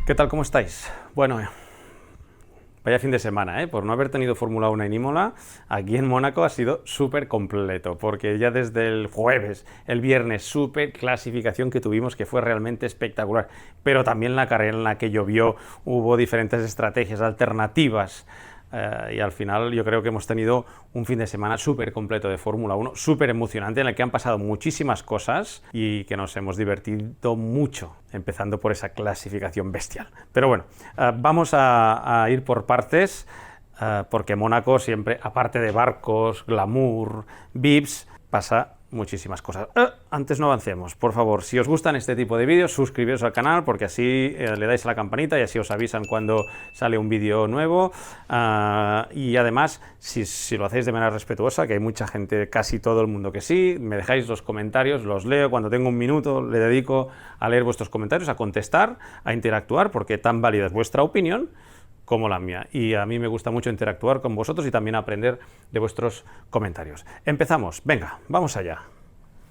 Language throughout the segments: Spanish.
¿Qué tal? ¿Cómo estáis? Bueno, vaya fin de semana, ¿eh? Por no haber tenido Fórmula 1 en Imola, aquí en Mónaco ha sido súper completo, porque ya desde el jueves, el viernes, súper clasificación que tuvimos, que fue realmente espectacular, pero también la carrera en la que llovió, hubo diferentes estrategias alternativas, y al final yo creo que hemos tenido un fin de semana súper completo de Fórmula 1, súper emocionante, en el que han pasado muchísimas cosas y que nos hemos divertido mucho, empezando por esa clasificación bestial. Pero bueno, vamos a ir por partes, porque Mónaco siempre, aparte de barcos, glamour, VIPs, pasa muchísimas cosas. Antes no avancemos, por favor, si os gustan este tipo de vídeos, suscribiros al canal, porque así le dais a la campanita y así os avisan cuando sale un vídeo nuevo. Y además, si lo hacéis de manera respetuosa, que hay mucha gente, casi todo el mundo que sí, me dejáis los comentarios, los leo, cuando tengo un minuto le dedico a leer vuestros comentarios, a contestar, a interactuar, porque tan válida es vuestra opinión como la mía, y a mí me gusta mucho interactuar con vosotros y también aprender de vuestros comentarios. Empezamos, venga, vamos allá.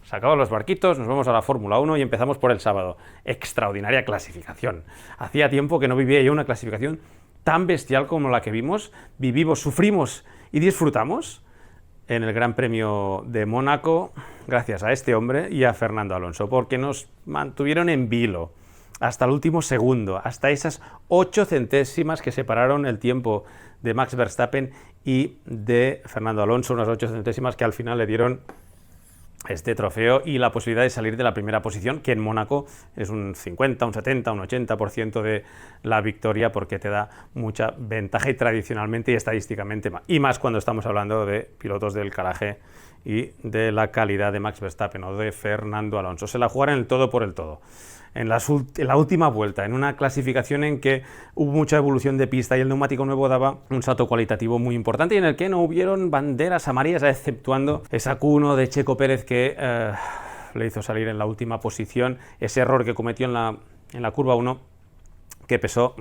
Sacados los barquitos, nos vamos a la Fórmula 1 y empezamos por el sábado. Extraordinaria clasificación. Hacía tiempo que no vivía yo una clasificación tan bestial como la que vivimos, sufrimos y disfrutamos en el Gran Premio de Mónaco, gracias a este hombre y a Fernando Alonso, porque nos mantuvieron en vilo hasta el último segundo, hasta esas 8 centésimas que separaron el tiempo de Max Verstappen y de Fernando Alonso, unas 8 centésimas que al final le dieron este trofeo y la posibilidad de salir de la primera posición, que en Mónaco es un 50, un 70, un 80% de la victoria, porque te da mucha ventaja y tradicionalmente y estadísticamente más. Y más cuando estamos hablando de pilotos del calaje y de la calidad de Max Verstappen o de Fernando Alonso. Se la jugaron el todo por el todo. En la última vuelta, en una clasificación en que hubo mucha evolución de pista y el neumático nuevo daba un salto cualitativo muy importante y en el que no hubieron banderas amarillas, exceptuando esa Q1 de Checo Pérez que le hizo salir en la última posición, ese error que cometió en la curva 1 que pesó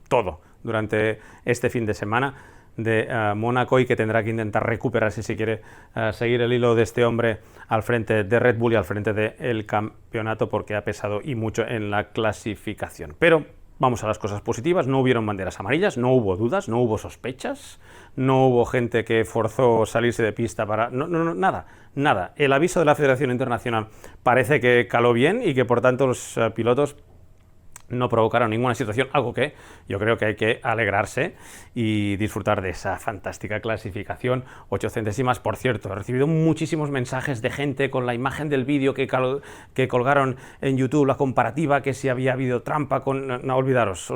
todo durante este fin de semana de Mónaco y que tendrá que intentar recuperarse si quiere seguir el hilo de este hombre al frente de Red Bull y al frente del campeonato, porque ha pesado y mucho en la clasificación. Pero vamos a las cosas positivas. No hubieron banderas amarillas, no hubo dudas, no hubo sospechas, no hubo gente que forzó salirse de pista para... nada. El aviso de la Federación Internacional parece que caló bien y que por tanto los pilotos no provocaron ninguna situación, algo que yo creo que hay que alegrarse y disfrutar de esa fantástica clasificación. 8 centésimas, por cierto, he recibido muchísimos mensajes de gente con la imagen del vídeo que colgaron en YouTube, la comparativa, que si había habido trampa con... No, olvidaros.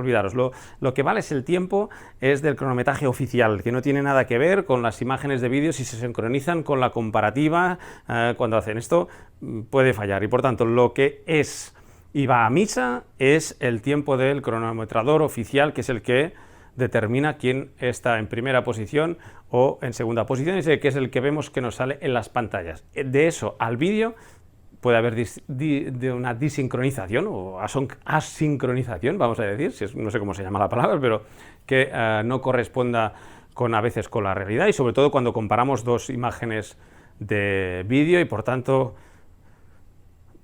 Lo que vale es el tiempo, es del cronometraje oficial, que no tiene nada que ver con las imágenes de vídeo si se sincronizan con la comparativa. Cuando hacen esto puede fallar y por tanto lo que es y va a misa es el tiempo del cronometrador oficial, que es el que determina quién está en primera posición o en segunda posición, y que es el que vemos que nos sale en las pantallas. De eso al vídeo puede haber de una desincronización o asincronización, vamos a decir, no sé cómo se llama la palabra, pero que no corresponda a veces con la realidad, y sobre todo cuando comparamos dos imágenes de vídeo, y por tanto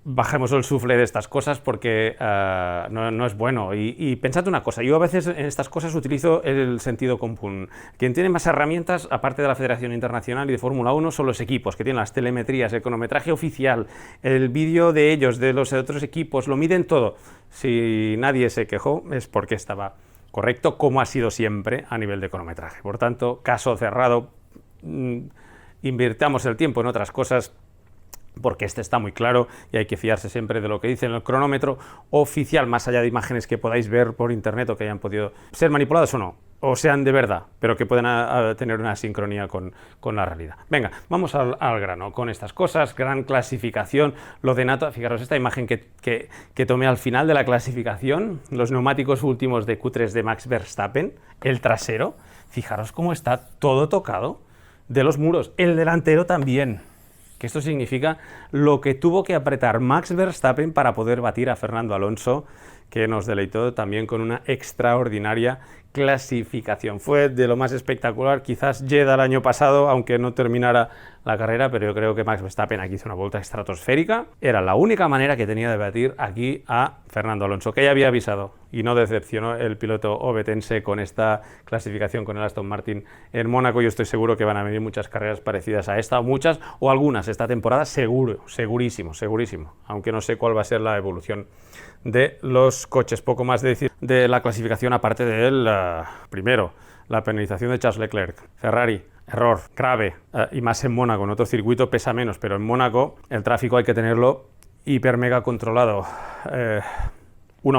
bajemos el sufle de estas cosas, porque no es bueno. Y pensad una cosa, yo a veces en estas cosas utilizo el sentido común. Quien tiene más herramientas, aparte de la Federación Internacional y de Fórmula 1, son los equipos, que tienen las telemetrías, el cronometraje oficial, el vídeo de ellos, de los otros equipos, lo miden todo. Si nadie se quejó, es porque estaba correcto, como ha sido siempre a nivel de cronometraje. Por tanto, caso cerrado, invirtamos el tiempo en otras cosas, porque este está muy claro y hay que fiarse siempre de lo que dice en el cronómetro oficial, más allá de imágenes que podáis ver por internet o que hayan podido ser manipuladas o no, o sean de verdad, pero que puedan tener una sincronía con la realidad. Venga, vamos al grano con estas cosas. Gran clasificación, lo de Nato. Fijaros esta imagen que tomé al final de la clasificación, los neumáticos últimos de Q3 de Max Verstappen, el trasero, fijaros cómo está todo tocado de los muros, el delantero también. Que esto significa lo que tuvo que apretar Max Verstappen para poder batir a Fernando Alonso, que nos deleitó también con una extraordinaria clasificación. Fue de lo más espectacular, quizás Jeddah el año pasado, aunque no terminara la carrera, pero yo creo que Max Verstappen aquí hizo una vuelta estratosférica. Era la única manera que tenía de batir aquí a Fernando Alonso, que ya había avisado, y no decepcionó el piloto ovetense con esta clasificación con el Aston Martin en Mónaco. Yo estoy seguro que van a venir muchas carreras parecidas a esta, muchas o algunas esta temporada, segurísimo, aunque no sé cuál va a ser la evolución de los coches. Poco más de decir de la clasificación, aparte del primero, la penalización de Charles Leclerc. Ferrari, error grave, y más en Mónaco. En otro circuito pesa menos, pero en Mónaco el tráfico hay que tenerlo hiper mega controlado. Un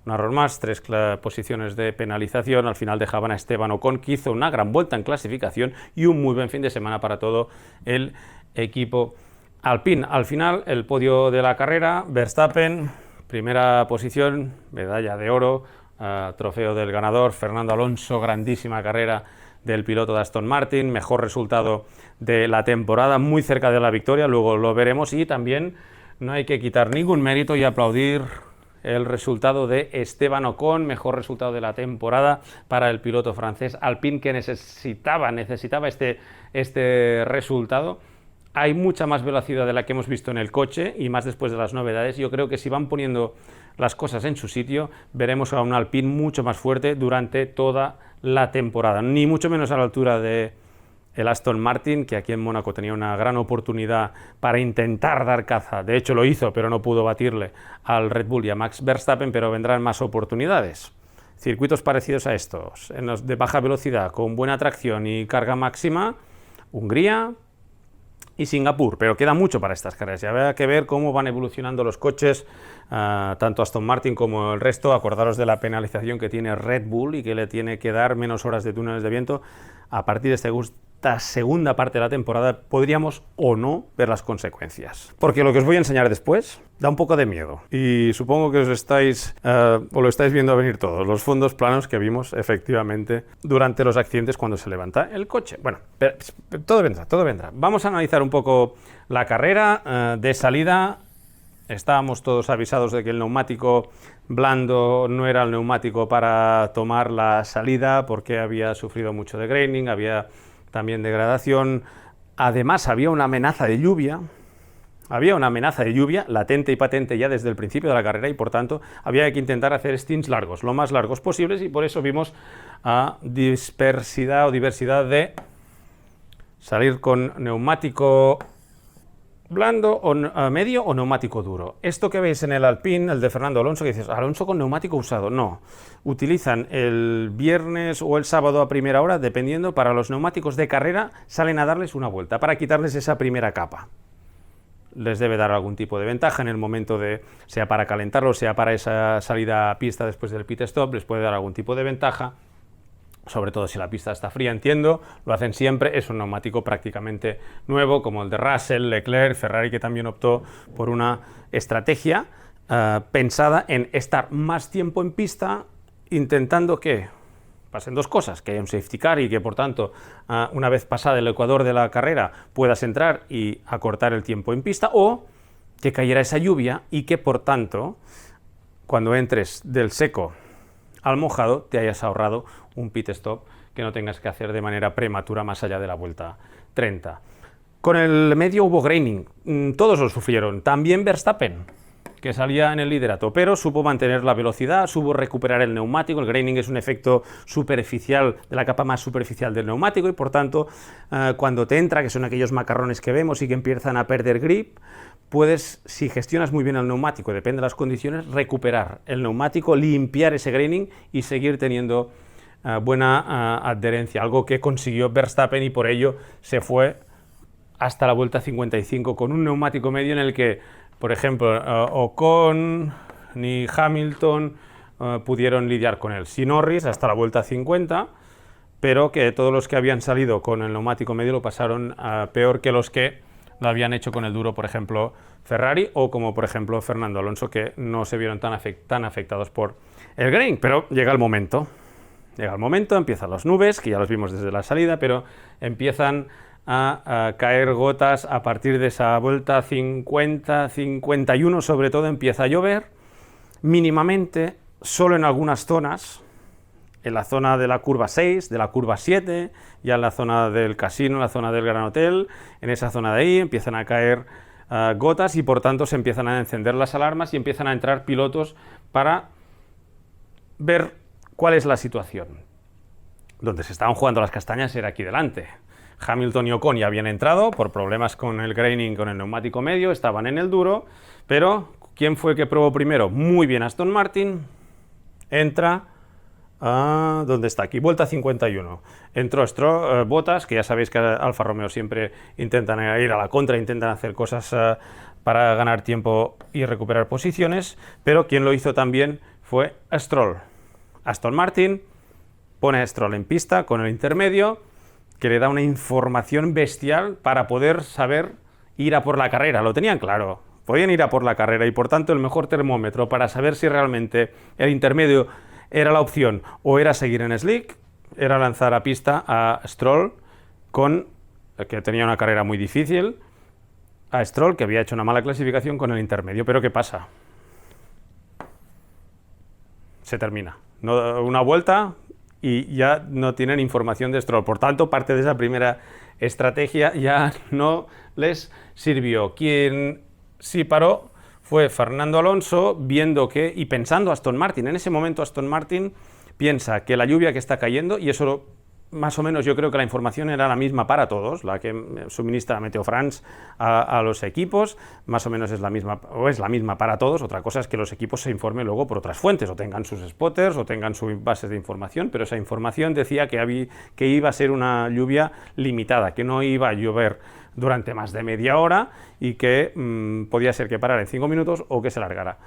error más, 3 posiciones de penalización. Al final dejaban a Esteban Ocon, que hizo una gran vuelta en clasificación y un muy buen fin de semana para todo el equipo Alpine. Al final, el podio de la carrera, Verstappen, primera posición, medalla de oro, trofeo del ganador, Fernando Alonso, grandísima carrera del piloto de Aston Martin, mejor resultado de la temporada, muy cerca de la victoria, luego lo veremos, y también no hay que quitar ningún mérito y aplaudir el resultado de Esteban Ocon, mejor resultado de la temporada para el piloto francés Alpine, que necesitaba este resultado. Hay mucha más velocidad de la que hemos visto en el coche, y más después de las novedades. Yo creo que si van poniendo las cosas en su sitio, veremos a un Alpine mucho más fuerte durante toda la temporada, ni mucho menos a la altura de el Aston Martin, que aquí en Mónaco tenía una gran oportunidad para intentar dar caza. De hecho lo hizo, pero no pudo batirle al Red Bull y a Max Verstappen, pero vendrán más oportunidades. Circuitos parecidos a estos, en los de baja velocidad, con buena tracción y carga máxima, Hungría y Singapur, pero queda mucho para estas carreras. Ya habrá que ver cómo van evolucionando los coches, tanto Aston Martin como el resto. Acordaros de la penalización que tiene Red Bull y que le tiene que dar menos horas de túneles de viento. A partir de esta segunda parte de la temporada podríamos o no ver las consecuencias, porque lo que os voy a enseñar después da un poco de miedo, y supongo que lo estáis viendo venir todos, los fondos planos que vimos efectivamente durante los accidentes cuando se levanta el coche. Bueno, pero todo vendrá. Vamos a analizar un poco la carrera. De salida estábamos todos avisados de que el neumático blando no era el neumático para tomar la salida, porque había sufrido mucho de graining, había también degradación. Además había una amenaza de lluvia, latente y patente ya desde el principio de la carrera, y por tanto había que intentar hacer stints largos, lo más largos posibles, y por eso vimos diversidad de salir con neumático blando o medio o neumático duro. Esto que veis en el Alpine, el de Fernando Alonso, que dices, Alonso con neumático usado, no. Utilizan el viernes o el sábado a primera hora, dependiendo, para los neumáticos de carrera, salen a darles una vuelta, para quitarles esa primera capa. Les debe dar algún tipo de ventaja en el momento sea para calentarlo, sea para esa salida a pista después del pit stop, les puede dar algún tipo de ventaja. Sobre todo si la pista está fría, entiendo, lo hacen siempre. Es un neumático prácticamente nuevo, como el de Russell, Leclerc, Ferrari, que también optó por una estrategia pensada en estar más tiempo en pista, intentando que pasen dos cosas: que haya un safety car y que por tanto una vez pasada el ecuador de la carrera puedas entrar y acortar el tiempo en pista, o que cayera esa lluvia y que por tanto cuando entres del seco al mojado te hayas ahorrado un pit stop que no tengas que hacer de manera prematura más allá de la vuelta 30. Con el medio hubo graining, todos lo sufrieron, también Verstappen, que salía en el liderato, pero supo mantener la velocidad, supo recuperar el neumático. El graining es un efecto superficial, de la capa más superficial del neumático, y por tanto cuando te entra, que son aquellos macarrones que vemos y que empiezan a perder grip, puedes, si gestionas muy bien el neumático, depende de las condiciones, recuperar el neumático, limpiar ese graining y seguir teniendo buena adherencia, algo que consiguió Verstappen, y por ello se fue hasta la vuelta 55 con un neumático medio en el que, por ejemplo, Ocon ni Hamilton pudieron lidiar con él. Sí, Norris hasta la vuelta 50, pero que todos los que habían salido con el neumático medio lo pasaron peor que los que lo habían hecho con el duro, por ejemplo Ferrari, o como por ejemplo Fernando Alonso, que no se vieron tan afectados por el graining. Pero llega el momento, empiezan las nubes, que ya los vimos desde la salida, pero empiezan a caer gotas a partir de esa vuelta 50, 51, sobre todo empieza a llover mínimamente, solo en algunas zonas. en la zona de la curva 6, de la curva 7, ya en la zona del casino, en la zona del Gran Hotel, en esa zona de ahí empiezan a caer gotas y por tanto se empiezan a encender las alarmas y empiezan a entrar pilotos para ver cuál es la situación. Donde se estaban jugando las castañas era aquí delante. Hamilton y Ocon ya habían entrado por problemas con el graining, con el neumático medio, estaban en el duro, pero ¿quién fue el que probó primero? Muy bien Aston Martin, entra ¿dónde está? Aquí, vuelta 51. Entró Bottas, que ya sabéis que Alfa Romeo siempre intentan ir a la contra, intentan hacer cosas para ganar tiempo y recuperar posiciones, pero quien lo hizo también fue Stroll. Aston Martin pone a Stroll en pista con el intermedio, que le da una información bestial para poder saber ir a por la carrera. Lo tenían claro, podían ir a por la carrera y por tanto el mejor termómetro para saber si realmente el intermedio era la opción o era seguir en slick, era lanzar a pista a Stroll, que tenía una carrera muy difícil, a Stroll, que había hecho una mala clasificación con el intermedio. Pero ¿qué pasa? Se termina. Una vuelta y ya no tienen información de Stroll. Por tanto, parte de esa primera estrategia ya no les sirvió. Quien sí paró fue Fernando Alonso, viendo que, y pensando Aston Martin, en ese momento Aston Martin piensa que la lluvia que está cayendo, y eso más o menos yo creo que la información era la misma para todos, la que suministra Meteo France a los equipos, más o menos es la misma, o es la misma para todos. Otra cosa es que los equipos se informen luego por otras fuentes, o tengan sus spotters, o tengan sus bases de información, pero esa información decía que iba a ser una lluvia limitada, que no iba a llover durante más de media hora y que podía ser que parara en 5 minutos o que se largara.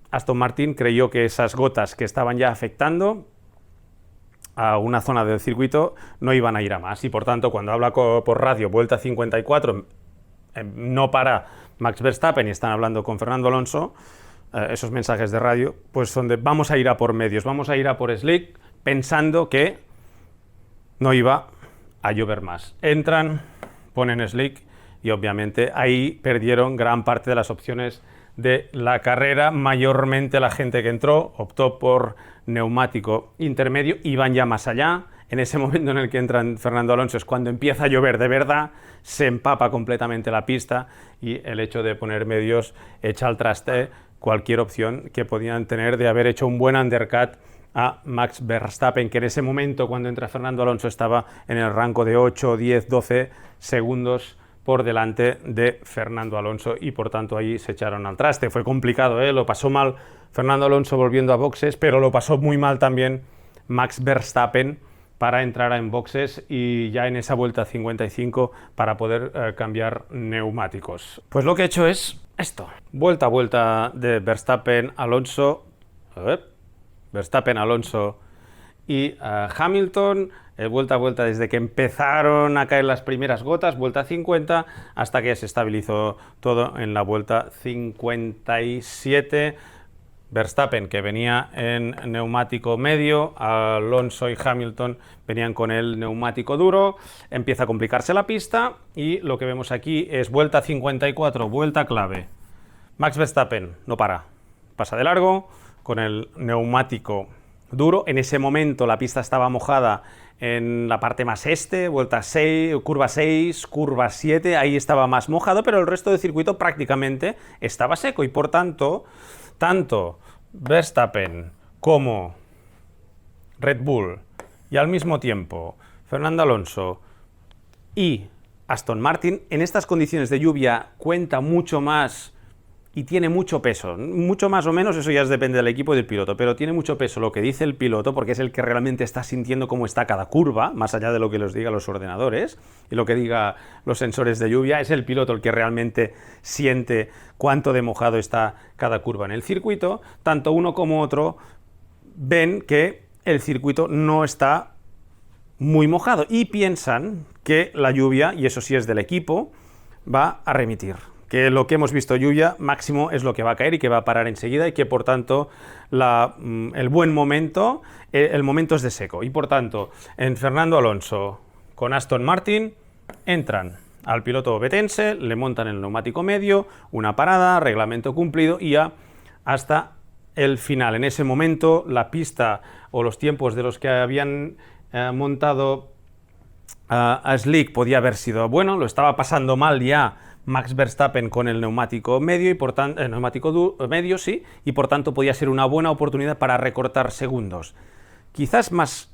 Aston Martin creyó que esas gotas que estaban ya afectando a una zona del circuito no iban a ir a más y por tanto cuando habla por radio vuelta 54 no para Max Verstappen y están hablando con Fernando Alonso, esos mensajes de radio pues son de vamos a ir a por medios, vamos a ir a por slick, pensando que no iba a llover más. Entran, ponen slick y obviamente ahí perdieron gran parte de las opciones de la carrera. Mayormente la gente que entró optó por neumático intermedio, iban ya más allá. En ese momento en el que entra Fernando Alonso es cuando empieza a llover de verdad, se empapa completamente la pista y el hecho de poner medios echa al traste cualquier opción que podían tener de haber hecho un buen undercut a Max Verstappen, que en ese momento cuando entra Fernando Alonso estaba en el rango de 8, 10, 12 segundos por delante de Fernando Alonso y por tanto ahí se echaron al traste. Fue complicado, lo pasó mal Fernando Alonso volviendo a boxes, pero lo pasó muy mal también Max Verstappen para entrar en boxes y ya en esa vuelta 55 para poder cambiar neumáticos. Pues lo que he hecho es esto, vuelta a vuelta de Verstappen-Alonso, Verstappen-Alonso y Hamilton, vuelta a vuelta desde que empezaron a caer las primeras gotas, vuelta 50, hasta que se estabilizó todo en la vuelta 57. Verstappen, que venía en neumático medio, Alonso y Hamilton venían con el neumático duro, empieza a complicarse la pista y lo que vemos aquí es vuelta 54, vuelta clave. Max Verstappen no para, pasa de largo con el neumático duro. En ese momento la pista estaba mojada en la parte más vuelta 6, curva 6, curva 7, ahí estaba más mojado, pero el resto del circuito prácticamente estaba seco y por tanto, tanto Verstappen como Red Bull y al mismo tiempo Fernando Alonso y Aston Martin en estas condiciones de lluvia cuenta mucho más y tiene mucho peso, mucho más o menos, eso ya depende del equipo y del piloto, pero tiene mucho peso lo que dice el piloto, porque es el que realmente está sintiendo cómo está cada curva, más allá de lo que les diga los ordenadores y lo que diga los sensores de lluvia. Es el piloto el que realmente siente cuánto de mojado está cada curva en el circuito. Tanto uno como otro ven que el circuito no está muy mojado y piensan que la lluvia, y eso sí es del equipo, va a remitir. Que lo que hemos visto lluvia máximo es lo que va a caer y que va a parar enseguida y que por tanto el buen momento, el momento es de seco y por tanto en Fernando Alonso con Aston Martin entran al piloto ovetense, le montan el neumático medio, una parada, reglamento cumplido y ya hasta el final. En ese momento la pista o los tiempos de los que habían montado a Slick podía haber sido bueno, lo estaba pasando mal ya Max Verstappen con el neumático medio, y por tanto, medio, sí, y por tanto podía ser una buena oportunidad para recortar segundos. Quizás más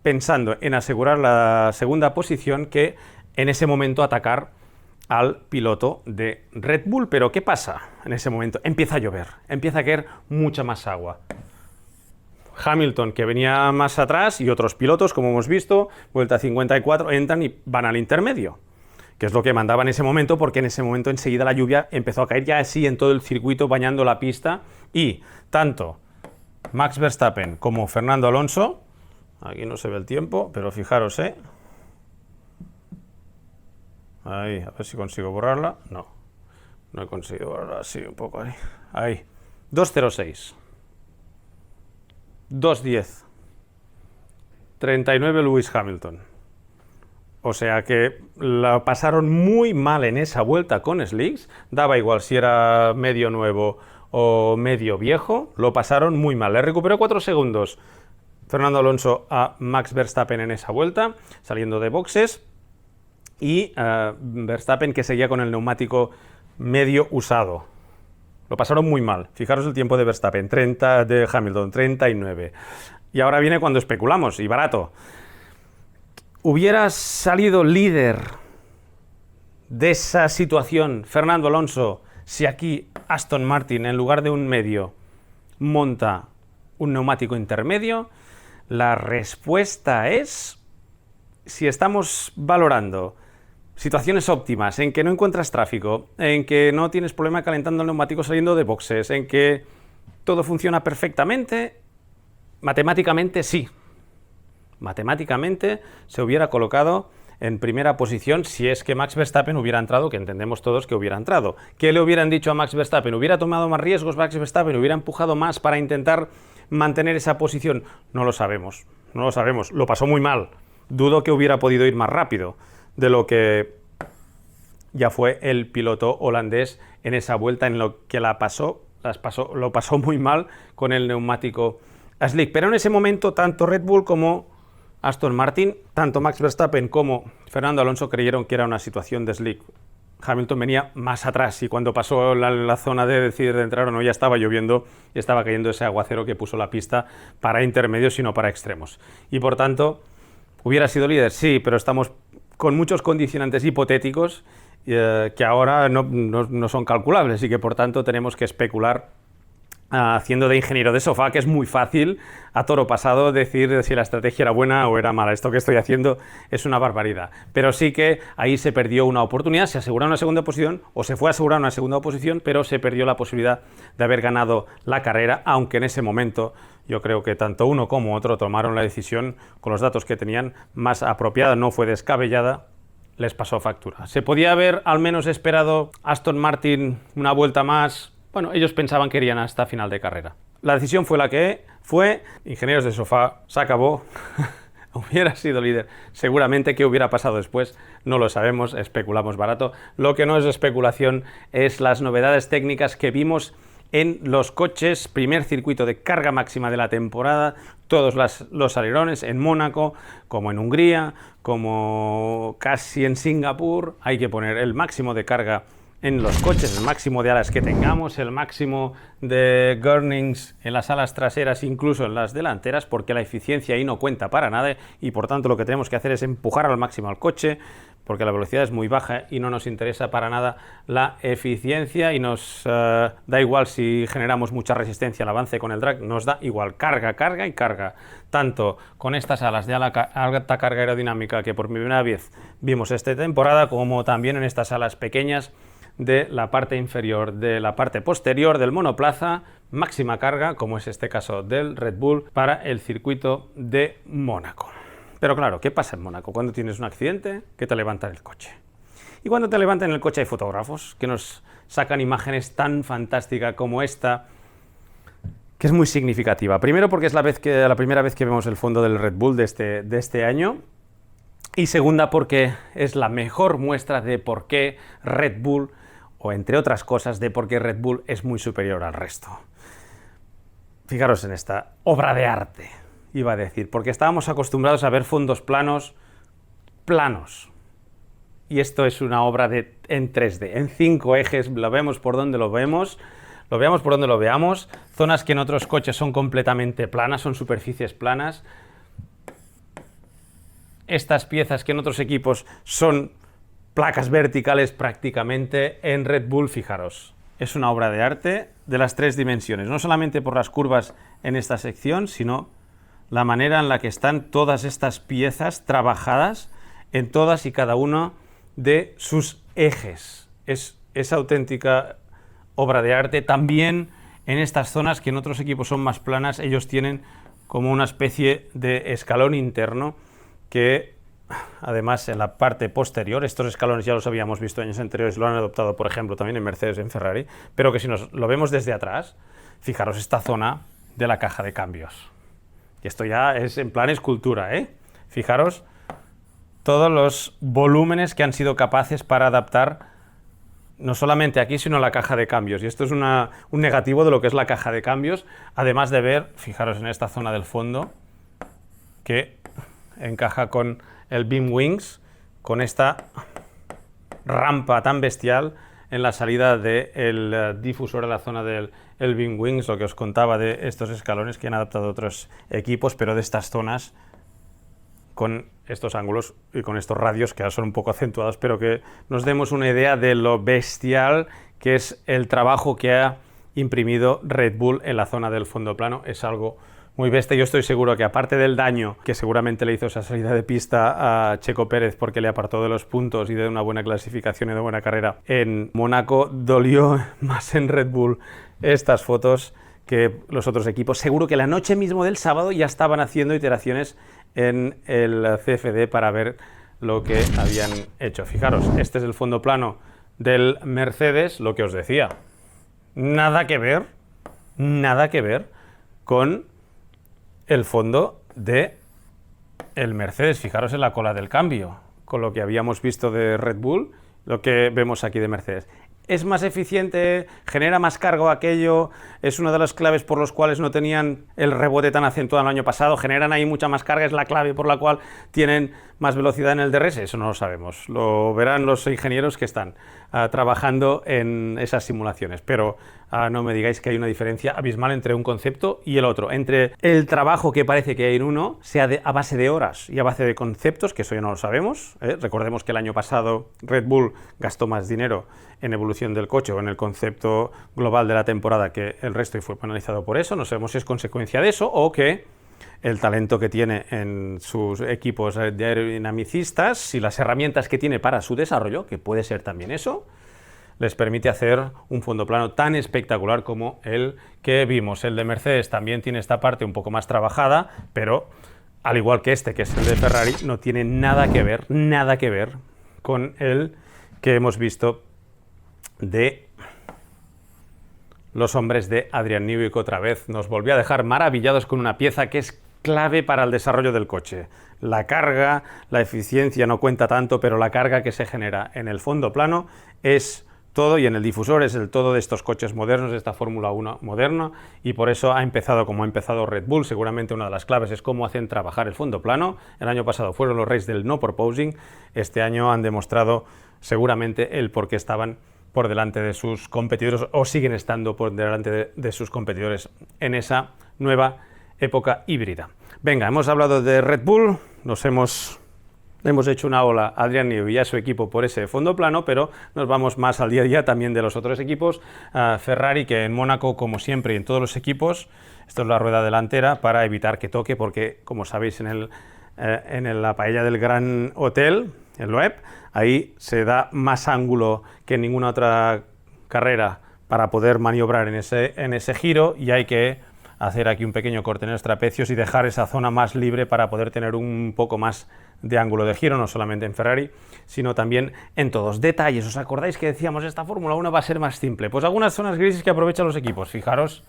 pensando en asegurar la segunda posición que en ese momento atacar al piloto de Red Bull. Pero ¿qué pasa en ese momento? Empieza a llover, empieza a caer mucha más agua. Hamilton, que venía más atrás, y otros pilotos, como hemos visto, vuelta 54, entran y van al intermedio, que es lo que mandaba en ese momento, porque en ese momento enseguida la lluvia empezó a caer ya así en todo el circuito, bañando la pista, y tanto Max Verstappen como Fernando Alonso, aquí no se ve el tiempo, pero fijaros, ahí, a ver si consigo borrarla, no he conseguido borrarla, sí, un poco ahí, 2.06, 2.10, 39 Lewis Hamilton. O sea que la pasaron muy mal en esa vuelta con Slicks, daba igual si era medio nuevo o medio viejo, lo pasaron muy mal. Le recuperó 4 segundos Fernando Alonso a Max Verstappen en esa vuelta, saliendo de boxes, y Verstappen, que seguía con el neumático medio usado. Lo pasaron muy mal. Fijaros el tiempo de Verstappen, 30 de Hamilton, 39. Y ahora viene cuando especulamos, y barato. ¿Hubiera salido líder de esa situación Fernando Alonso si aquí Aston Martin, en lugar de un medio, monta un neumático intermedio? La respuesta es, si estamos valorando situaciones óptimas, en que no encuentras tráfico, en que no tienes problema calentando el neumático saliendo de boxes, en que todo funciona perfectamente, matemáticamente sí. Matemáticamente se hubiera colocado en primera posición si es que Max Verstappen hubiera entrado, que entendemos todos que hubiera entrado. ¿Qué le hubieran dicho a Max Verstappen? ¿Hubiera tomado más riesgos Max Verstappen? ¿Hubiera empujado más para intentar mantener esa posición? No lo sabemos, no lo sabemos. Lo pasó muy mal. Dudo que hubiera podido ir más rápido de lo que ya fue el piloto holandés en esa vuelta, en lo que lo pasó muy mal con el neumático Slick. Pero en ese momento tanto Red Bull como Aston Martin, tanto Max Verstappen como Fernando Alonso creyeron que era una situación de Slick. Hamilton venía más atrás, y cuando pasó la zona de decidir de entrar o no, ya estaba lloviendo y estaba cayendo ese aguacero que puso la pista para intermedios y no para extremos. Y por tanto, ¿hubiera sido líder? Sí, pero estamos con muchos condicionantes hipotéticos que ahora no son calculables, y que por tanto tenemos que especular haciendo de ingeniero de sofá, que es muy fácil a toro pasado decir si la estrategia era buena o era mala. Esto que estoy haciendo es una barbaridad, pero sí que ahí se perdió una oportunidad, se aseguró una segunda posición, o se fue a asegurar una segunda posición, pero se perdió la posibilidad de haber ganado la carrera, aunque en ese momento yo creo que tanto uno como otro tomaron la decisión con los datos que tenían más apropiada, no fue descabellada, les pasó factura. ¿Se podía haber al menos esperado Aston Martin una vuelta más? Bueno, ellos pensaban que irían hasta final de carrera. La decisión fue la que fue. Ingenieros de sofá, se acabó. Hubiera sido líder. Seguramente, ¿qué hubiera pasado después? No lo sabemos, especulamos barato. Lo que no es especulación es las novedades técnicas que vimos en los coches. Primer circuito de carga máxima de la temporada, todos los alerones en Mónaco, como en Hungría, como casi en Singapur. Hay que poner el máximo de carga en los coches, el máximo de alas que tengamos, el máximo de gurnings en las alas traseras, incluso en las delanteras, porque la eficiencia ahí no cuenta para nada, y por tanto lo que tenemos que hacer es empujar al máximo al coche, porque la velocidad es muy baja y no nos interesa para nada la eficiencia, y nos da igual si generamos mucha resistencia al avance con el drag, nos da igual, carga, carga y carga, tanto con estas alas de alta carga aerodinámica que por primera vez vimos esta temporada, como también en estas alas pequeñas de la parte inferior, de la parte posterior del monoplaza, máxima carga, como es este caso del Red Bull, para el circuito de Mónaco. Pero claro, ¿qué pasa en Mónaco? Cuando tienes un accidente, que te levantan el coche. Y cuando te levantan el coche hay fotógrafos que nos sacan imágenes tan fantásticas como esta, que es muy significativa. Primero porque es la primera vez que vemos el fondo del Red Bull de este año, y segunda porque es la mejor muestra de por qué Red Bull, o entre otras cosas, de por qué Red Bull es muy superior al resto. Fijaros en esta obra de arte, iba a decir, porque estábamos acostumbrados a ver fondos planos, y esto es una obra en 3D, en 5 ejes, lo vemos por donde lo vemos, lo veamos por donde lo veamos, zonas que en otros coches son completamente planas, son superficies planas, estas piezas que en otros equipos son placas verticales prácticamente, en Red Bull, fijaros, es una obra de arte de las 3 dimensiones, no solamente por las curvas en esta sección, sino la manera en la que están todas estas piezas trabajadas en todas y cada uno de sus ejes. Es auténtica obra de arte. También en estas zonas que en otros equipos son más planas, ellos tienen como una especie de escalón interno que además en la parte posterior, estos escalones ya los habíamos visto años anteriores, lo han adoptado por ejemplo también en Mercedes y en Ferrari, pero que si nos lo vemos desde atrás, fijaros esta zona de la caja de cambios. Y esto ya es en plan escultura, ¿eh? Fijaros todos los volúmenes que han sido capaces para adaptar no solamente aquí, sino la caja de cambios. Y esto es un negativo de lo que es la caja de cambios, además de ver, fijaros en esta zona del fondo, que encaja con el Beam Wings, con esta rampa tan bestial en la salida del difusor a la zona del Beam Wings, lo que os contaba de estos escalones que han adaptado otros equipos, pero de estas zonas con estos ángulos y con estos radios que ahora son un poco acentuados, pero que nos demos una idea de lo bestial que es el trabajo que ha imprimido Red Bull en la zona del fondo plano. Es algo muy bestia. Yo estoy seguro que aparte del daño que seguramente le hizo esa salida de pista a Checo Pérez porque le apartó de los puntos y de una buena clasificación y de buena carrera en Mónaco, dolió más en Red Bull estas fotos que los otros equipos. Seguro que la noche mismo del sábado ya estaban haciendo iteraciones en el CFD para ver lo que habían hecho. Fijaros, este es el fondo plano del Mercedes, lo que os decía. Nada que ver con el fondo de el Mercedes. Fijaros en la cola del cambio, con lo que habíamos visto de Red Bull, lo que vemos aquí de Mercedes. ¿Es más eficiente? ¿Genera más carga aquello? ¿Es una de las claves por las cuales no tenían el rebote tan acentuado el año pasado? ¿Generan ahí mucha más carga? ¿Es la clave por la cual tienen más velocidad en el DRS? Eso no lo sabemos. Lo verán los ingenieros que están trabajando en esas simulaciones. Pero no me digáis que hay una diferencia abismal entre un concepto y el otro. Entre el trabajo que parece que hay en uno, sea a base de horas y a base de conceptos, que eso ya no lo sabemos. Recordemos que el año pasado Red Bull gastó más dinero en evolución del coche o en el concepto global de la temporada que el resto y fue penalizado por eso. No sabemos si es consecuencia de eso o que el talento que tiene en sus equipos de aerodinamicistas y las herramientas que tiene para su desarrollo, que puede ser también eso, les permite hacer un fondo plano tan espectacular como el que vimos. El de Mercedes también tiene esta parte un poco más trabajada, pero al igual que este, que es el de Ferrari, no tiene nada que ver con el que hemos visto de los hombres de Adrian Newey, que otra vez nos volvió a dejar maravillados con una pieza que es clave para el desarrollo del coche. La carga, la eficiencia no cuenta tanto, pero la carga que se genera en el fondo plano es todo, y en el difusor es el todo de estos coches modernos, de esta Fórmula 1 moderna, y por eso ha empezado como ha empezado Red Bull. Seguramente una de las claves es cómo hacen trabajar el fondo plano. El año pasado fueron los reyes del no porpoising, este año han demostrado seguramente el por qué estaban por delante de sus competidores o siguen estando por delante de sus competidores en esa nueva época híbrida. Venga, hemos hablado de Red Bull, hemos hecho una ola a Adrian Newey y a su equipo por ese fondo plano, pero nos vamos más al día a día también de los otros equipos. Ferrari, que en Mónaco, como siempre y en todos los equipos, esto es la rueda delantera para evitar que toque, porque como sabéis en la paella del Gran Hotel, el Loeb, ahí se da más ángulo que en ninguna otra carrera para poder maniobrar en ese giro, y hay que hacer aquí un pequeño corte en los trapecios y dejar esa zona más libre para poder tener un poco más de ángulo de giro, no solamente en Ferrari, sino también en todos. Detalles, ¿os acordáis que decíamos esta Fórmula 1 va a ser más simple? Pues algunas zonas grises que aprovechan los equipos, fijaros,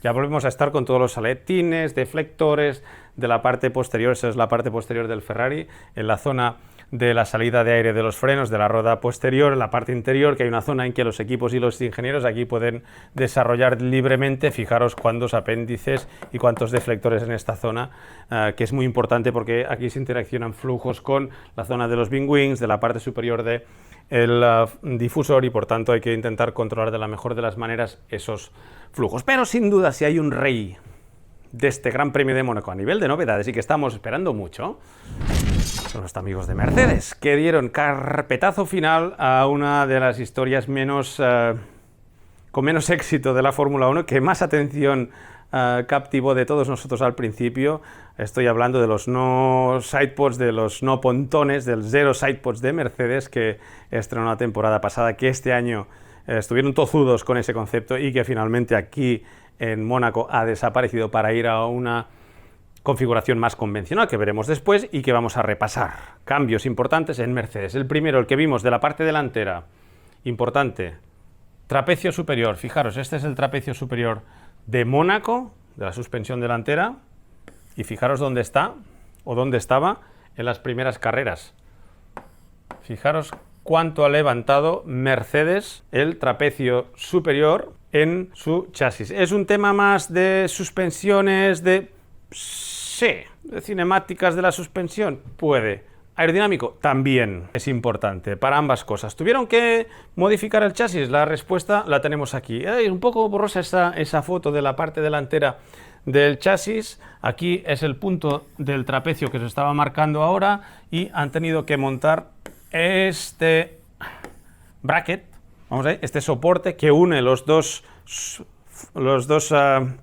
ya volvemos a estar con todos los aletines, deflectores de la parte posterior. Esa es la parte posterior del Ferrari, en la zona de la salida de aire de los frenos de la rueda posterior, en la parte interior, que hay una zona en que los equipos y los ingenieros aquí pueden desarrollar libremente. Fijaros cuántos apéndices y cuántos deflectores en esta zona, que es muy importante porque aquí se interaccionan flujos con la zona de los wing wings, de la parte superior del difusor, y por tanto hay que intentar controlar de la mejor de las maneras esos flujos. Pero sin duda, si hay un rey de este Gran Premio de Mónaco a nivel de novedades y que estamos esperando mucho, son los amigos de Mercedes, que dieron carpetazo final a una de las historias con menos éxito de la Fórmula 1, que más atención captivó de todos nosotros al principio. Estoy hablando de los no sidepods, de los no pontones, del zero sidepods de Mercedes, que estrenó la temporada pasada, que este año estuvieron tozudos con ese concepto y que finalmente aquí en Mónaco ha desaparecido para ir a una configuración más convencional, que veremos después y que vamos a repasar. Cambios importantes en Mercedes. El primero, el que vimos de la parte delantera, importante, trapecio superior. Fijaros, este es el trapecio superior de Mónaco, de la suspensión delantera, y fijaros dónde está, o dónde estaba en las primeras carreras. Fijaros cuánto ha levantado Mercedes el trapecio superior en su chasis. ¿Es un tema más de suspensiones, sí, de cinemáticas de la suspensión? Puede. Aerodinámico también es importante para ambas cosas. ¿Tuvieron que modificar el chasis? La respuesta la tenemos aquí. Es un poco borrosa esa foto de la parte delantera del chasis. Aquí es el punto del trapecio que se estaba marcando ahora y han tenido que montar este bracket, vamos a ver, este soporte que une los dos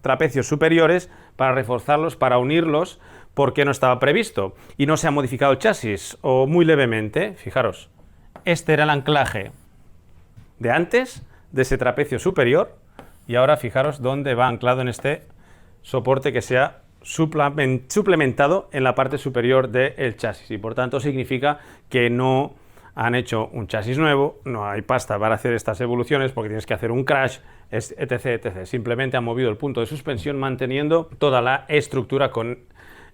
trapecios superiores para reforzarlos, para unirlos, porque no estaba previsto y no se ha modificado el chasis, o muy levemente. Fijaros, este era el anclaje de antes de ese trapecio superior, y ahora fijaros dónde va anclado en este soporte que se ha suplementado en la parte superior del chasis, y por tanto significa que no han hecho un chasis nuevo, no hay pasta para hacer estas evoluciones porque tienes que hacer un crash, etc, etc. Simplemente han movido el punto de suspensión manteniendo toda la estructura con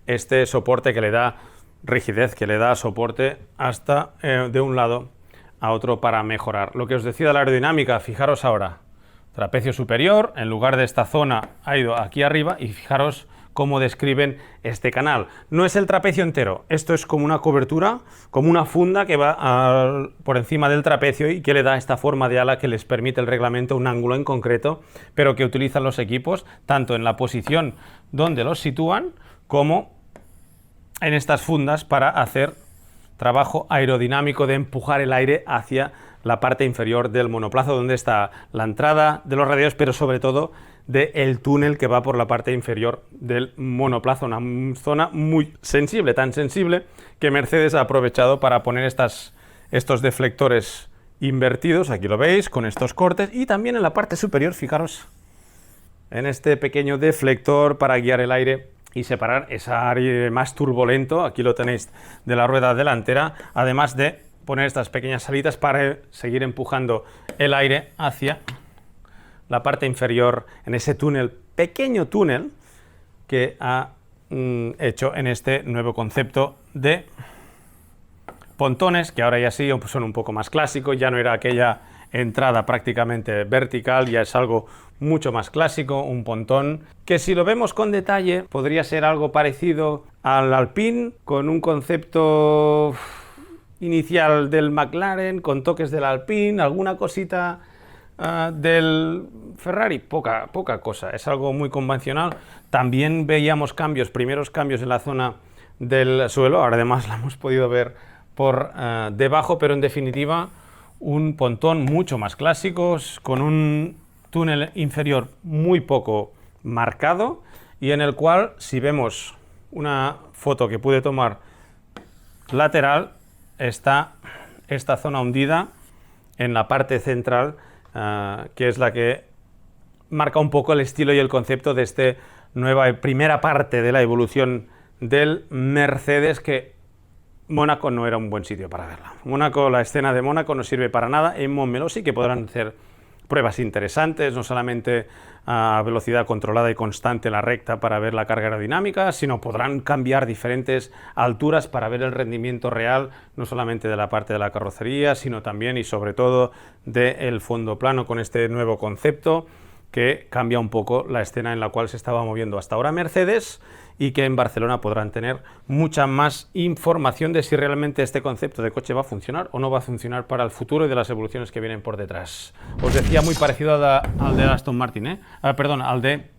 este soporte que le da rigidez, que le da soporte hasta de un lado a otro para mejorar. Lo que os decía de la aerodinámica, fijaros ahora, trapecio superior, en lugar de esta zona ha ido aquí arriba, y fijaros cómo describen este canal. No es el trapecio entero, esto es como una cobertura, como una funda que va por encima del trapecio y que le da esta forma de ala que les permite el reglamento, un ángulo en concreto, pero que utilizan los equipos tanto en la posición donde los sitúan como en estas fundas para hacer trabajo aerodinámico de empujar el aire hacia la parte inferior del monoplaza, donde está la entrada de los radiadores, pero sobre todo del túnel que va por la parte inferior del monoplaza, una zona muy sensible, tan sensible que Mercedes ha aprovechado para poner estos deflectores invertidos, aquí lo veis, con estos cortes, y también en la parte superior, fijaros, en este pequeño deflector para guiar el aire y separar ese aire más turbulento, aquí lo tenéis, de la rueda delantera, además de poner estas pequeñas salidas para seguir empujando el aire hacia la parte inferior en ese túnel, pequeño túnel que ha hecho en este nuevo concepto de pontones, que ahora ya sí son un poco más clásicos, ya no era aquella entrada prácticamente vertical, ya es algo mucho más clásico, un pontón que, si lo vemos con detalle, podría ser algo parecido al Alpine, con un concepto inicial del McLaren, con toques del Alpine, alguna cosita del Ferrari, poca cosa, es algo muy convencional. También veíamos primeros cambios en la zona del suelo, ahora además la hemos podido ver por debajo, pero en definitiva un pontón mucho más clásico, con un túnel inferior muy poco marcado, y en el cual, si vemos una foto que pude tomar lateral, está esta zona hundida en la parte central, que es la que marca un poco el estilo y el concepto de esta nueva primera parte de la evolución del Mercedes, que Mónaco no era un buen sitio para verla. La escena de Mónaco no sirve para nada. En Montmeló sí que podrán hacer pruebas interesantes, no solamente a velocidad controlada y constante la recta para ver la carga aerodinámica, sino podrán cambiar diferentes alturas para ver el rendimiento real, no solamente de la parte de la carrocería, sino también y sobre todo del fondo plano con este nuevo concepto que cambia un poco la escena en la cual se estaba moviendo hasta ahora Mercedes y que en Barcelona podrán tener mucha más información de si realmente este concepto de coche va a funcionar o no va a funcionar para el futuro y de las evoluciones que vienen por detrás. Os decía, muy parecido al de Aston Martin, perdón, al de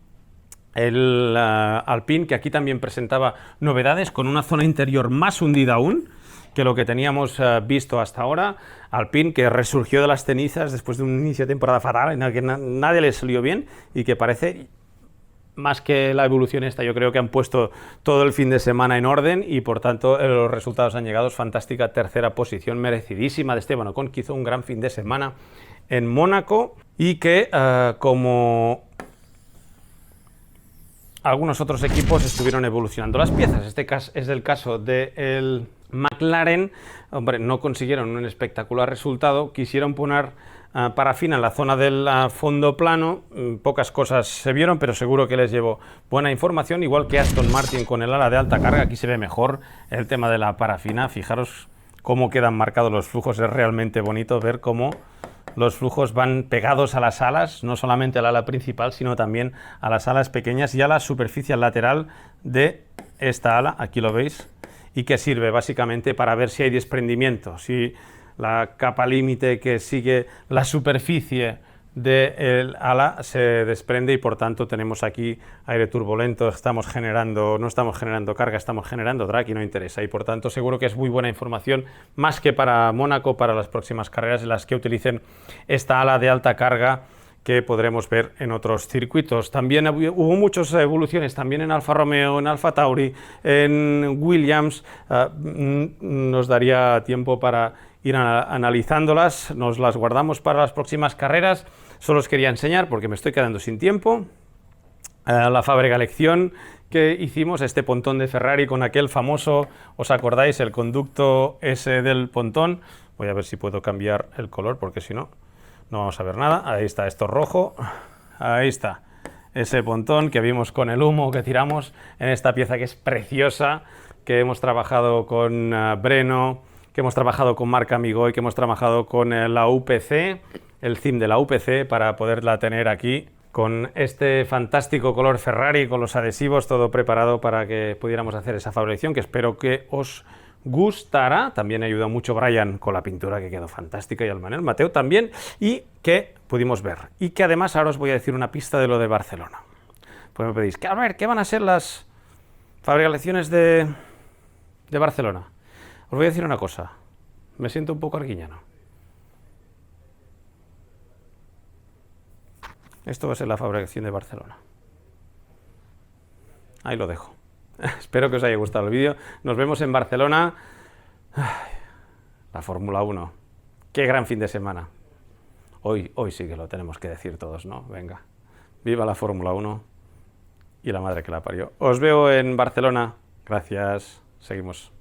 el Alpine, que aquí también presentaba novedades con una zona interior más hundida aún que lo que teníamos visto hasta ahora. Alpine, que resurgió de las cenizas después de un inicio de temporada fatal en el que nadie le salió bien y que parece, más que la evolución esta, yo creo que han puesto todo el fin de semana en orden y por tanto los resultados han llegado. Fantástica tercera posición, merecidísima de Esteban Ocon, que hizo un gran fin de semana en Mónaco y que como algunos otros equipos estuvieron evolucionando las piezas. Este es el caso del McLaren. Hombre, no consiguieron un espectacular resultado, quisieron poner parafina en la zona del fondo plano, pocas cosas se vieron, pero seguro que les llevó buena información, igual que Aston Martin con el ala de alta carga. Aquí se ve mejor el tema de la parafina, fijaros cómo quedan marcados los flujos, es realmente bonito ver cómo los flujos van pegados a las alas, no solamente al ala principal, sino también a las alas pequeñas y a la superficie lateral de esta ala, aquí lo veis, y que sirve básicamente para ver si hay desprendimiento, si la capa límite que sigue la superficie del ala se desprende y por tanto tenemos aquí aire turbulento, no estamos generando carga, estamos generando drag y no interesa, y por tanto seguro que es muy buena información, más que para Mónaco, para las próximas carreras en las que utilicen esta ala de alta carga que podremos ver en otros circuitos. También hubo muchas evoluciones, también en Alfa Romeo, en Alfa Tauri, en Williams. Nos daría tiempo para ir analizándolas, nos las guardamos para las próximas carreras. Solo os quería enseñar, porque me estoy quedando sin tiempo, la fábrica lección que hicimos, este pontón de Ferrari con aquel famoso, ¿os acordáis? El conducto ese del pontón. Voy a ver si puedo cambiar el color, porque si no, no vamos a ver nada. Ahí está, esto rojo. Ahí está, ese pontón que vimos con el humo que tiramos en esta pieza que es preciosa, que hemos trabajado con Breno, que hemos trabajado con Marc Amigoy, que hemos trabajado con la UPC, el theme de la UPC, para poderla tener aquí con este fantástico color Ferrari, con los adhesivos, todo preparado para que pudiéramos hacer esa fabricación, que espero que os gustará. También ayuda mucho Brian con la pintura, que quedó fantástica, y el Manel Mateo también, y que pudimos ver. Y que además ahora os voy a decir una pista de lo de Barcelona. Pues me pedís, a ver, ¿qué van a ser las fabricaciones de Barcelona? Os voy a decir una cosa, me siento un poco arguiñano. Esto va a ser la fabricación de Barcelona. Ahí lo dejo. Espero que os haya gustado el vídeo. Nos vemos en Barcelona. La Fórmula 1. Qué gran fin de semana. Hoy sí que lo tenemos que decir todos, ¿no? Venga. Viva la Fórmula 1 y la madre que la parió. Os veo en Barcelona. Gracias. Seguimos.